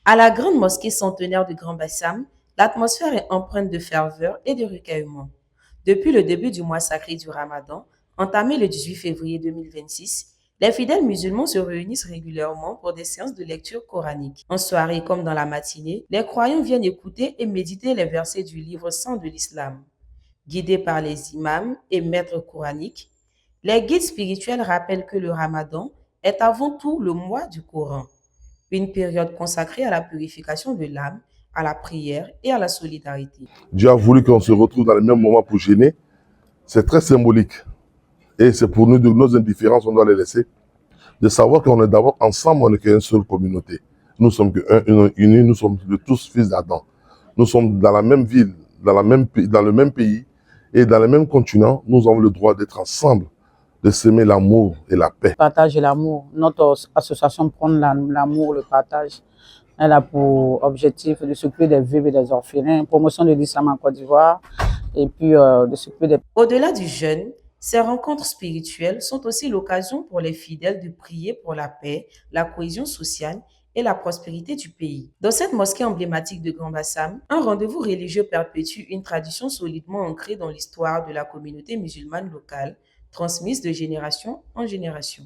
À la grande mosquée centenaire de Grand Bassam, l'atmosphère est empreinte de ferveur et de recueillement. Depuis le début du mois sacré du Ramadan, entamé le 18 février 2026, les fidèles musulmans se réunissent régulièrement pour des séances de lecture coranique. En soirée comme dans la matinée, les croyants viennent écouter et méditer les versets du livre saint de l'islam. Guidés par les imams et maîtres coraniques, les guides spirituels rappellent que le Ramadan est avant tout le mois du Coran, une période consacrée à la purification de l'âme, à la prière et à la solidarité. Dieu a voulu qu'on se retrouve dans le même moment pour gêner. C'est très symbolique. Et c'est pour nous, de nos indifférences, on doit les laisser. De savoir qu'on est d'abord ensemble, on n'est qu'une seule communauté. Nous sommes unis, nous sommes tous fils d'Adam. Nous sommes dans la même ville, dans le même pays et dans le même continent. Nous avons le droit d'être ensemble, de s'aimer l'amour et la paix. Partage et l'amour. Notre association prône l'amour, le partage. Elle a pour objectif de s'occuper des veuves et des orphelins, promotion de l'islam en Côte d'Ivoire et puis de s'occuper des... Au-delà du jeûne, ces rencontres spirituelles sont aussi l'occasion pour les fidèles de prier pour la paix, la cohésion sociale et la prospérité du pays. Dans cette mosquée emblématique de Grand Bassam, un rendez-vous religieux perpétue une tradition solidement ancrée dans l'histoire de la communauté musulmane locale, transmise de génération en génération.